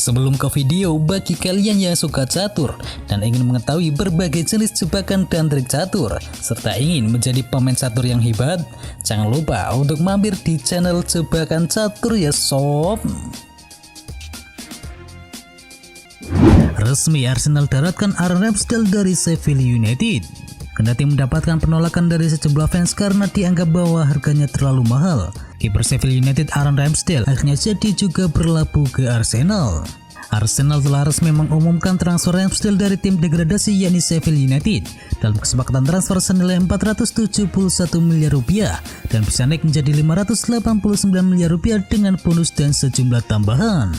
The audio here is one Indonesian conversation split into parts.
Sebelum ke video, bagi kalian yang suka catur dan ingin mengetahui berbagai jenis jebakan dan trik catur, serta ingin menjadi pemain catur yang hebat, jangan lupa untuk mampir di channel Jebakan Catur ya sob. Resmi Arsenal daratkan Aaron Ramsdale dari Sheffield United. Kendati mendapatkan penolakan dari sejumlah fans karena dianggap bahwa harganya terlalu mahal, kiper Sheffield United Aaron Ramsdale akhirnya jadi juga berlabuh ke Arsenal. Arsenal telah resmi mengumumkan transfer Ramsdale dari tim degradasi yakni Sheffield United dalam kesepakatan transfer senilai 471 miliar rupiah dan bisa naik menjadi 589 miliar rupiah dengan bonus dan sejumlah tambahan.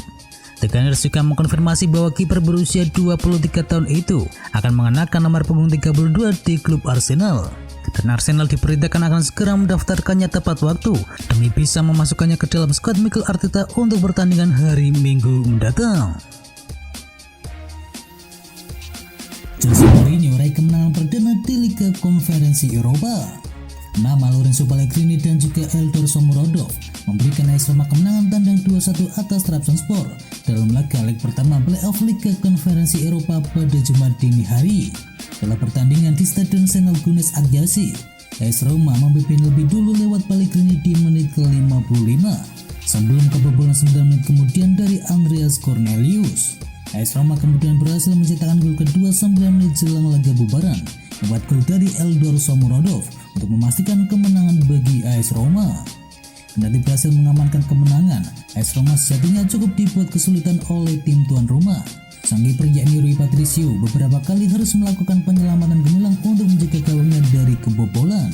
The Gunners juga mengkonfirmasi bahwa kiper berusia 23 tahun itu akan mengenakan nomor punggung 32 di klub Arsenal. Dan Arsenal diberitakan akan segera mendaftarkannya tepat waktu demi bisa memasukkannya ke dalam skuad Mikel Arteta untuk pertandingan hari Minggu mendatang. Jose Mourinho raih kemenangan perdana di Liga Konferensi Eropa. Nama Lorenzo Pellegrini dan juga Eldor Shomurodov memberikan AS Roma kemenangan tandang 2-1 atas Trabzonspor dalam laga leg pertama playoff Liga Konferensi Eropa pada Jumat dini hari. Dalam pertandingan di Stadion Senol Gunes Agyasi, AS Roma memimpin lebih dulu lewat Pellegrini di menit ke-55 sebelum kebobolan 9 menit kemudian dari Andreas Cornelius. AS Roma kemudian berhasil mencetakkan gol kedua 9 menit jelang laga bubaran lewat gol dari Eldor Shomurodov untuk memastikan kemenangan bagi AS Roma. Kendati berhasil mengamankan kemenangan, AS Roma sejatinya cukup dibuat kesulitan oleh tim tuan rumah. Sang kiper yakni Rui Patricio beberapa kali harus melakukan penyelamatan gemilang untuk menjaga gawangnya dari kebobolan.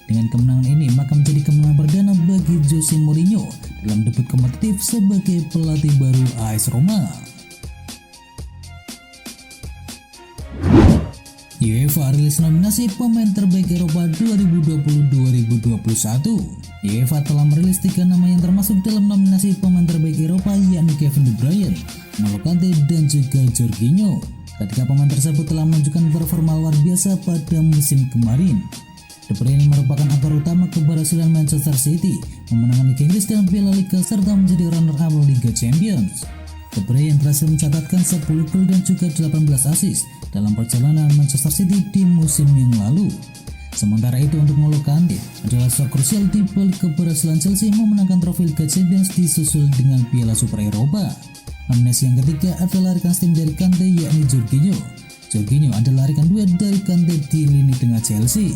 Dengan kemenangan ini maka menjadi kemenangan perdana bagi Jose Mourinho dalam debut kompetitif sebagai pelatih baru AS Roma. UEFA rilis nominasi pemain terbaik Eropa 2020-2021. UEFA telah merilis 3 nama yang termasuk dalam nominasi pemain terbaik Eropa yakni Kevin De Bruyne, N'Golo Kante dan juga Jorginho. Ketiga pemain tersebut telah menunjukkan performa luar biasa pada musim kemarin. De Bruyne merupakan aktor utama keberhasilan Manchester City memenangkan Liga Inggris dan Piala Liga serta menjadi runner-up Liga Champions. De Bruyne berhasil mencatatkan 10 gol dan juga 18 assist dalam perjalanan Manchester City di musim yang lalu. Sementara itu untuk N'Golo Kante adalah sosok krusial di balik keberhasilan Chelsea memenangkan trofi Liga Champions disusul dengan Piala Super Eropa. Nominasi yang ketiga adalah rekan tim dari Kante yakni Jorginho. Jorginho adalah rekan duet dari Kante di lini tengah Chelsea.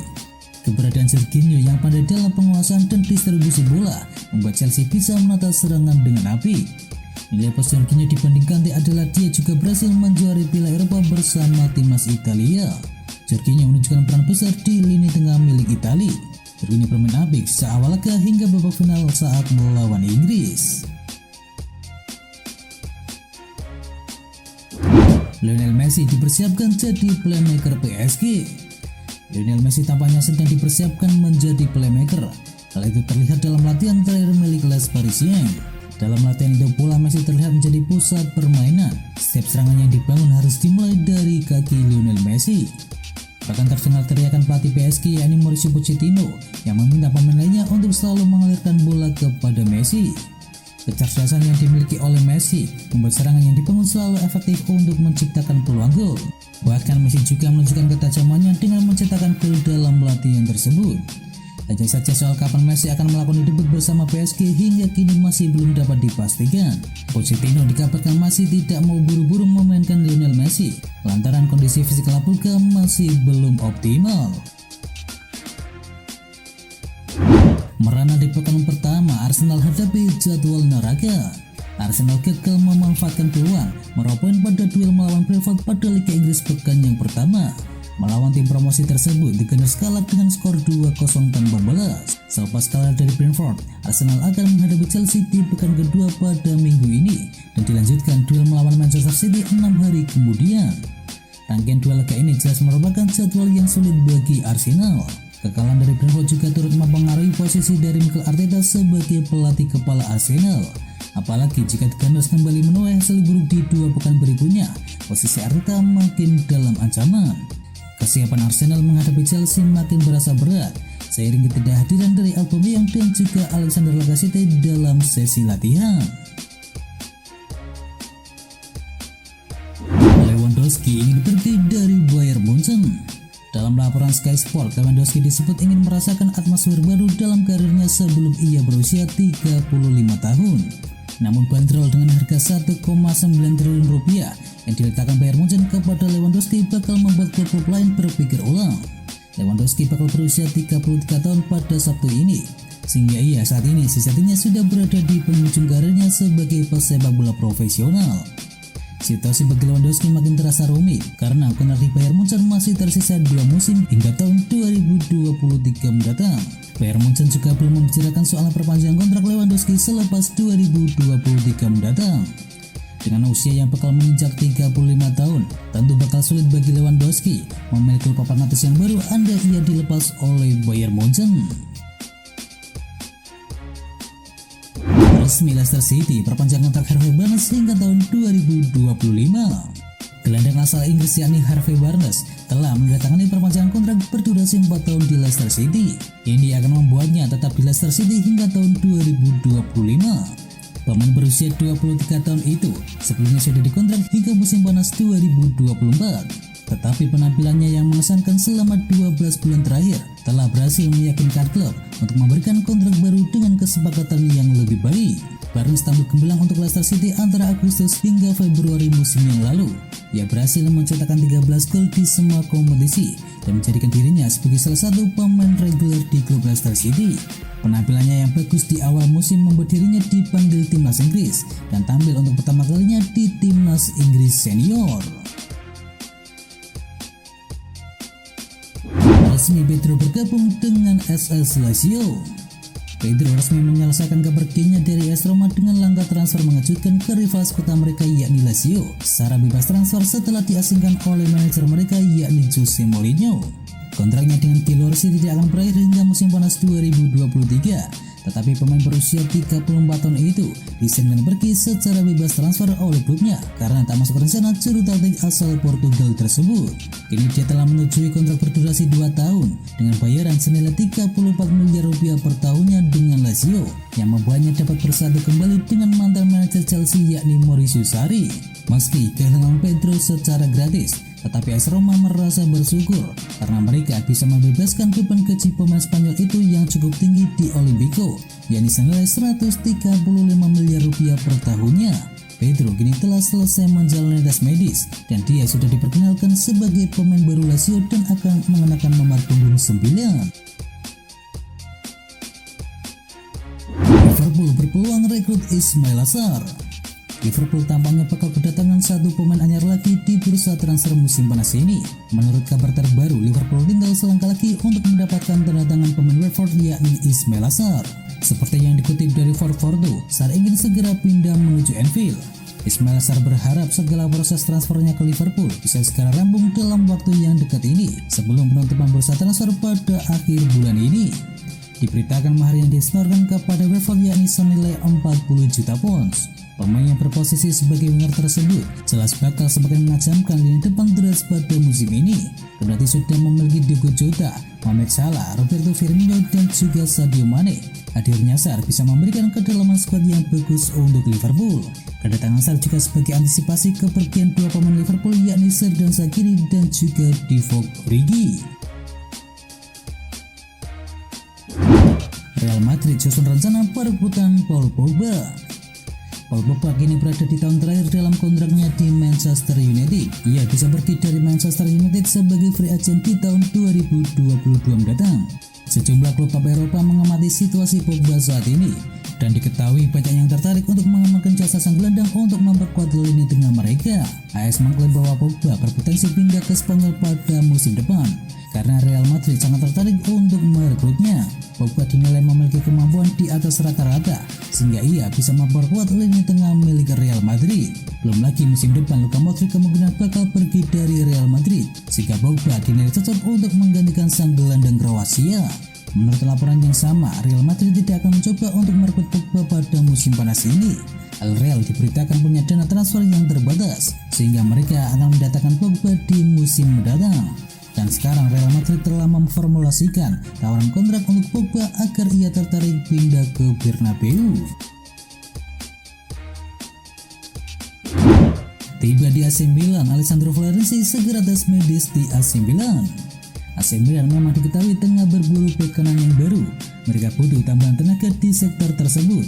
Keberadaan Jorginho yang pandai dalam penguasaan dan distribusi bola membuat Chelsea bisa menata serangan dengan api. Nilai plus Jorginho dibanding Kante adalah dia juga berhasil menjuarai Piala Eropa bersama timnas Italia. Jorginho menunjukkan peran besar di lini tengah milik Italia. Jorginho bermain apik sejak awal laga hingga babak final saat melawan Inggris. Lionel Messi dipersiapkan jadi playmaker PSG. Lionel Messi tampaknya sedang dipersiapkan menjadi playmaker. Hal itu terlihat dalam latihan terakhir milik Les Parisiens. Dalam latihan itu pula Messi terlihat menjadi pusat permainan. Setiap serangan yang dibangun harus dimulai dari kaki Lionel Messi. Bahkan terdengar teriakan pelatih PSG yakni Mauricio Pochettino yang meminta pemain lainnya untuk selalu mengalirkan bola kepada Messi. Kecerdasan yang dimiliki oleh Messi membuat serangan yang dibangun selalu efektif untuk menciptakan peluang gol. Bahkan Messi juga menunjukkan ketajamannya dengan mencetakkan gol dalam latihan tersebut. Hanya saja soal kapan Messi akan melakukan debut bersama PSG hingga kini masih belum dapat dipastikan. Pochettino dikabarkan masih tidak mau buru-buru memainkan Lionel Messi lantaran kondisi fisik Lapuga masih belum optimal. Merana di pekan pertama, Arsenal hadapi jadwal neraka. Arsenal gagal memanfaatkan peluang meraup poin pada duel melawan Brentford pada Liga Inggris pekan yang pertama. Melawan tim promosi tersebut, The Gunners kalah dengan skor 2-0 tanpa balas. Selepas kalah dari Brentford, Arsenal akan menghadapi Chelsea di pekan kedua pada minggu ini dan dilanjutkan duel melawan Manchester City 6 hari kemudian. Rangkaian dua laga ini jelas merupakan jadwal yang sulit bagi Arsenal. Kekalahan dari Brentford juga turut mempengaruhi posisi dari Mikel Arteta sebagai pelatih kepala Arsenal. Apalagi jika The Gunners kembali menuai hasil buruk di 2 pekan berikutnya, posisi Arteta makin dalam ancaman. Kesiapan Arsenal menghadapi Chelsea makin berasa berat seiring ketidakhadiran dari Aubameyang dan juga Alexander Lacazette dalam sesi latihan. Lewandowski ingin pergi dari Bayern Munchen. Dalam laporan Sky Sport, Lewandowski disebut ingin merasakan atmosfer baru dalam karirnya sebelum ia berusia 35 tahun. Namun bandrol dengan harga 1,9 triliun rupiah yang diletakkan Bayern Munchen kepada Lewandowski bakal membuat klub-klub lain berpikir ulang. Lewandowski bakal berusia 33 tahun pada Sabtu ini, sehingga ia saat ini sejatinya sudah berada di penghujung karirnya sebagai pesepak bola profesional. Situasi bagi Lewandowski makin terasa rumit karena kontrak di Bayern Munchen masih tersisa 2 musim hingga tahun 2023 mendatang. Bayern Munchen juga belum membicarakan soal perpanjangan kontrak Lewandowski selepas 2023 mendatang. Dengan usia yang bakal menginjak 35 tahun, tentu bakal sulit bagi Lewandowski memiliki klub papan atas yang baru andai ia dilepas oleh Bayern Munchen. Resmi Leicester City perpanjang kontrak Harvey Barnes hingga tahun 2025. Gelandang asal Inggris yakni Harvey Barnes telah menandatangani perpanjangan kontrak berdurasi 4 tahun di Leicester City. Ini akan membuatnya tetap di Leicester City hingga tahun 2025. Pemain berusia 23 tahun itu sebelumnya sudah dikontrak hingga musim panas 2024. Tetapi penampilannya yang mengesankan selama 12 bulan terakhir telah berhasil meyakinkan klub untuk memberikan kontrak baru dengan kesepakatan yang lebih baik. Barnes tampil gemilang untuk Leicester City antara Agustus hingga Februari musim yang lalu. Ia berhasil mencetakkan 13 gol di semua kompetisi dan menjadikan dirinya sebagai salah satu pemain reguler di klub Leicester City. Penampilannya yang bagus di awal musim membuat dirinya dipanggil timnas Inggris dan tampil untuk pertama kalinya di timnas Inggris senior. Resmi Pedro bergabung dengan SS Lazio. Pedro resmi menyelesaikan kepergiannya dari AS Roma dengan langkah transfer mengejutkan ke rival kota mereka yakni Lazio secara bebas transfer setelah diasingkan oleh manajer mereka yakni Jose Mourinho. Kontraknya dengan Chelsea tidak akan berakhir hingga musim panas 2023. Tetapi pemain berusia 34 tahun itu diizinkan pergi secara bebas transfer oleh klubnya karena tak masuk rencana juru taktik asal Portugal tersebut. Kini dia telah menyetujui kontrak berdurasi 2 tahun dengan bayaran senilai 34 miliar rupiah per tahunnya dengan Lazio, yang membuatnya dapat bersatu kembali dengan mantan manajer Chelsea yakni Mauricio Sarri. Meski kehilangan Pedro secara gratis, tetapi AS Roma merasa bersyukur karena mereka bisa membebaskan beban gaji pemain Spanyol itu yang cukup tinggi di Olimpico, yakni senilai 135 miliar rupiah per tahunnya. Pedro kini telah selesai menjalani tes medis dan dia sudah diperkenalkan sebagai pemain baru Lazio dan akan mengenakan nomor punggung 9. Liverpool berpeluang rekrut Ismail Assar. Liverpool tampaknya bakal kedatangan satu pemain anyar lagi di bursa transfer musim panas ini. Menurut kabar terbaru, Liverpool tinggal selangkah lagi untuk mendapatkan tanda tangan pemain Watford yakni Ismail Assar. Seperti yang dikutip dari 442, Sarr ingin segera pindah menuju Anfield. Ismail Assar berharap segala proses transfernya ke Liverpool bisa segera rampung dalam waktu yang dekat ini sebelum penutupan bursa transfer pada akhir bulan ini. Diberitakan mahar yang disetorkan kepada Watford yakni senilai 40 juta pounds. Pemain yang berposisi sebagai winger tersebut jelas bakal semakin menajamkan lini depan The Reds pada musim ini. Kendati sudah memiliki Diogo Jota, Mohamed Salah, Roberto Firmino dan juga Sadio Mane, hadirnya Sarr bisa memberikan kedalaman skuad yang bagus untuk Liverpool. Kedatangan Sarr juga sebagai antisipasi kepergian dua pemain Liverpool yakni Xherdan Shaqiri dan juga Divock Origi. Real Madrid susun rencana perebutan Paul Pogba. Paul Pogba kini berada di tahun terakhir dalam kontraknya di Manchester United. Ia bisa pergi dari Manchester United sebagai free agent di tahun 2022 mendatang. Sejumlah klub top Eropa mengamati situasi Pogba saat ini dan diketahui banyak yang tertarik untuk mengamankan jasa sang gelandang untuk memperkuat lini tengah mereka. AS mengklaim bahwa Pogba berpotensi pindah ke Spanyol pada musim depan karena Real Madrid sangat tertarik untuk merekrutnya. Pogba dinilai memiliki kemampuan di atas rata-rata sehingga ia bisa memperkuat lini tengah milik Real Madrid. Belum lagi musim depan Luka Modric kemungkinan bakal pergi dari Real Madrid sehingga Pogba dinilai cocok untuk menggantikan sang gelandang Kroasia. Menurut laporan yang sama, Real Madrid tidak akan mencoba untuk merekrut Pogba pada musim panas ini. Al Real diberitakan punya dana transfer yang terbatas sehingga mereka akan mendatangkan Pogba di musim mendatang. Dan sekarang Real Madrid telah memformulasikan tawaran kontrak untuk Pogba agar ia tertarik pindah ke Bernabeu. Tiba di AC Milan, Alessandro Florenzi segera tes medis di AC Milan. AC Milan memang diketahui tengah berburu bek kanan yang baru. Mereka butuh tambahan tenaga di sektor tersebut.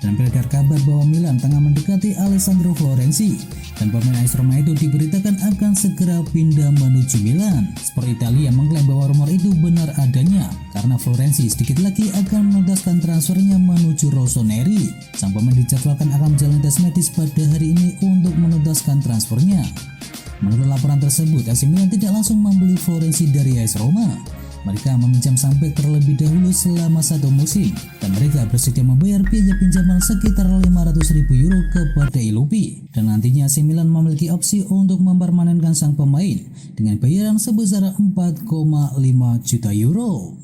Dan beredar kabar bahwa Milan tengah mendekati Alessandro Florenzi dan pemain AS Roma itu diberitakan akan segera pindah menuju Milan. Sport Italia mengklaim bahwa rumor itu benar adanya karena Florenzi sedikit lagi akan menuntaskan transfernya menuju Rossoneri. Sang pemain dijadwalkan akan menjalani tes medis pada hari ini untuk menuntaskan transfernya. Menurut laporan tersebut, AC Milan tidak langsung membeli Florenzi dari AS Roma. Mereka meminjam sang bek terlebih dahulu selama 1 musim dan mereka bersedia membayar biaya pinjaman sekitar 500.000 euro kepada Ilupi. Dan nantinya AC Milan memiliki opsi untuk mempermanenkan sang pemain dengan bayaran sebesar 4,5 juta euro.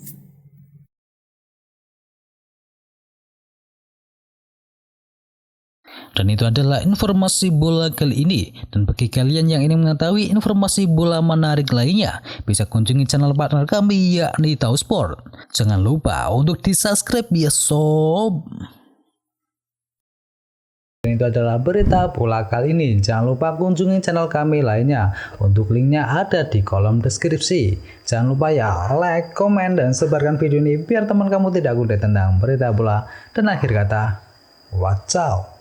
Dan itu adalah informasi bola kali ini. Dan bagi kalian yang ingin mengetahui informasi bola menarik lainnya, bisa kunjungi channel partner kami yakni Tausport. Jangan lupa untuk di-subscribe ya sob. Dan itu adalah berita bola kali ini. Jangan lupa kunjungi channel kami lainnya. Untuk linknya ada di kolom deskripsi. Jangan lupa ya like, komen, dan sebarkan video ini biar teman kamu tidak update tentang berita bola. Dan akhir kata, wacau.